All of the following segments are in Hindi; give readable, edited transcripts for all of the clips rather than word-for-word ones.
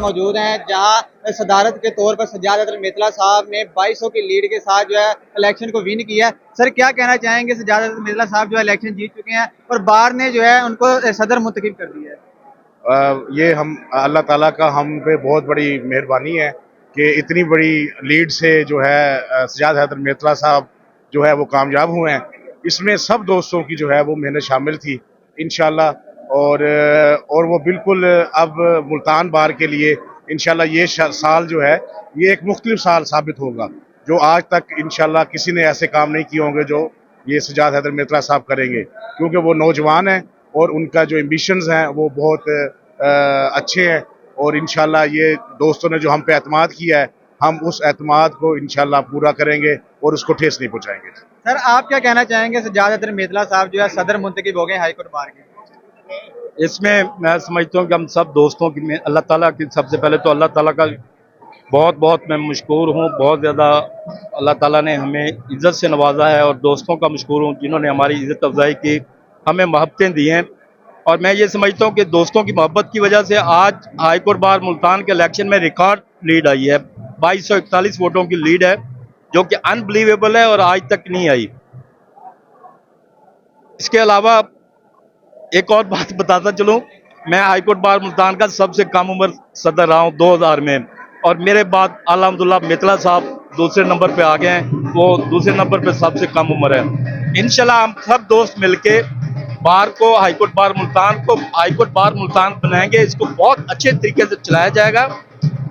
मौजूद हैं, जहां सदारत के तौर पर सज्जाद हैदर मेतला साहब ने 2200 की लीड के साथ जो है इलेक्शन को विन किया है। सर, क्या कहना चाहेंगे? सज्जाद हैदर मेतला साहब जो है इलेक्शन जीत चुके हैं और बार ने जो है उनको सदर मुंतखब कर दिया है। ये हम अल्लाह ताला का हम पे बहुत बड़ी मेहरबानी है कि इतनी बड़ी लीड से जो है सज्जाद हैदर मेतला साहब जो है वो कामयाब हुए हैं। इसमें सब दोस्तों की जो है वो मेहनत शामिल थी इंशाल्लाह, और वो बिल्कुल अब मुल्तान बार के लिए इंशाल्लाह ये साल जो है ये एक मुख्तलिफ साल साबित होगा, जो आज तक इंशाल्लाह किसी ने ऐसे काम नहीं किए होंगे जो ये सज्जाद हैदर मेतला साहब करेंगे, क्योंकि वो नौजवान हैं और उनका जो एम्बिशंस हैं वो बहुत अच्छे हैं। और इंशाल्लाह ये दोस्तों ने जो हम पे एतमाद किया है, हम उस एतमाद को इंशाल्लाह पूरा करेंगे और उसको ठेस नहीं पहुंचाएंगे। सर, आप क्या कहना चाहेंगे? सज्जाद हैदर मेतला साहब जो है सदर मुंतखब हो गए हाईकोर्ट बार के। इसमें मैं समझता हूँ कि हम सब दोस्तों की, मैं अल्लाह ताला की, सबसे पहले तो अल्लाह ताला का बहुत बहुत मैं मशकूर हूँ। बहुत ज़्यादा अल्लाह ताला ने हमें इज़्ज़त से नवाजा है और दोस्तों का मशकूर हूँ जिन्होंने हमारी इज़्ज़त अफजाई की, हमें मोहब्बतें दी हैं। और मैं ये समझता हूँ कि दोस्तों की मोहब्बत की वजह से आज हाईकोर्ट बार मुल्तान के इलेक्शन में रिकॉर्ड लीड आई है। 2241 वोटों की लीड है, जो कि अनबिलीवेबल है और आज तक नहीं आई। इसके अलावा एक और बात बताता चलूं, मैं हाईकोर्ट बार मुल्तान का सबसे कम उम्र सदर रहा हूं 2000 में, और मेरे बाद अल्हम्दुलिल्लाह मेतला साहब दूसरे नंबर पे आ गए हैं, वो दूसरे नंबर पे सबसे कम उम्र है। इंशाल्लाह हम सब दोस्त मिलके बार को, हाईकोर्ट बार मुल्तान को हाईकोर्ट बार मुल्तान बनाएंगे। इसको बहुत अच्छे तरीके से चलाया जाएगा।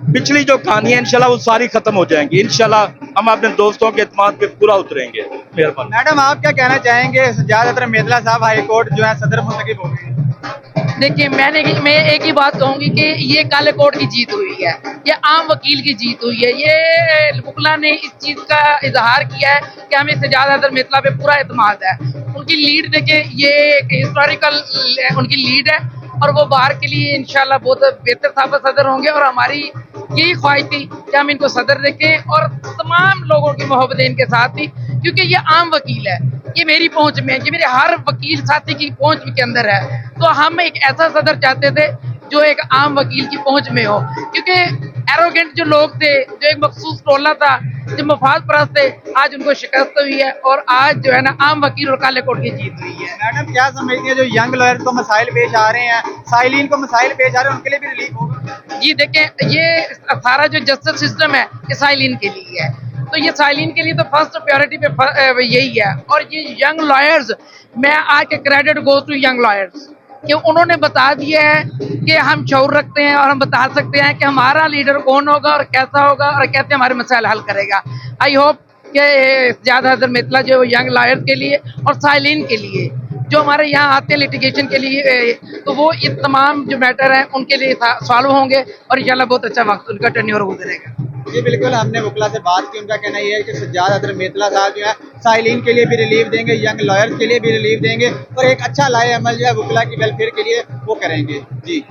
पिछली जो कहानी है इंशाल्लाह वो सारी खत्म हो जाएंगी। इंशाल्लाह हम अपने दोस्तों के एतमाद पे पूरा उतरेंगे। मेहरबानी। मैडम, आप क्या कहना चाहेंगे? सज्जाद हैदर मेतला साहब हाईकोर्ट जो है सदर मुंतखब हो गए। देखिए, मैं एक ही बात कहूंगी कि ये काले कोर्ट की जीत हुई है, ये आम वकील की जीत हुई है। ये वकला ने इस चीज का इजहार किया है कि हमें सज्जाद हैदर मेतला पे पूरा एतमाद है। उनकी लीड देखिए, ये हिस्टोरिकल उनकी लीड है और वो बाहर के लिए इंशाल्लाह बहुत बेहतर साबित सदर होंगे। और हमारी यही ख्वाहिश थी कि हम इनको सदर देखें और तमाम लोगों की मोहब्बत इनके साथ थी, क्योंकि ये आम वकील है, ये मेरी पहुंच में है, ये मेरे हर वकील साथी की पहुंच के अंदर है। तो हम एक ऐसा सदर चाहते थे जो एक आम वकील की पहुंच में हो, क्योंकि एरोगेंट जो लोग थे, जो एक मखसूस टोला था, जो मफाद परस्त थे, आज उनको शिकस्त हुई है और आज जो है ना आम वकील और काले कोर्ट की जीत हुई है। मैडम, क्या समझती है जो यंग लॉयर को मसाइल पेश आ रहे हैं, साइलिन को मसाइल पेश आ रहे हैं, उनके लिए भी रिलीफ होगा? जी देखें, ये सारा जो जस्टिस सिस्टम है ये साइलिन के लिए है, तो ये साइलिन के लिए तो फर्स्ट प्रायोरिटी पे यही है। और ये यंग लॉयर्स, मैं आज के credit go to young lawyers कि उन्होंने बता दिया है कि हम शऊर रखते हैं और हम बता सकते हैं कि हमारा लीडर कौन होगा और कैसा होगा और कैसे हमारे मसाइल हल करेगा। आई होप कि सज्जाद हैदर मेतला जो यंग लॉयर्स के लिए और साइलिन के लिए जो हमारे यहाँ आते हैं लिटिगेशन के लिए, तो वो ये तमाम जो मैटर हैं उनके लिए सॉल्व होंगे और इंशाल्लाह बहुत अच्छा वक्त उनका टेन्योर गुजरेगा। जी बिल्कुल, हमने वकला से बात की, उनका कहना ये है कि सज्जाद हैदर मेतला साहब जो है साइलिन के लिए भी रिलीफ देंगे, यंग लॉयर्स के लिए भी रिलीफ देंगे और एक अच्छा लाए अमल जो है वकला की वेलफेयर के लिए वो करेंगे। जी।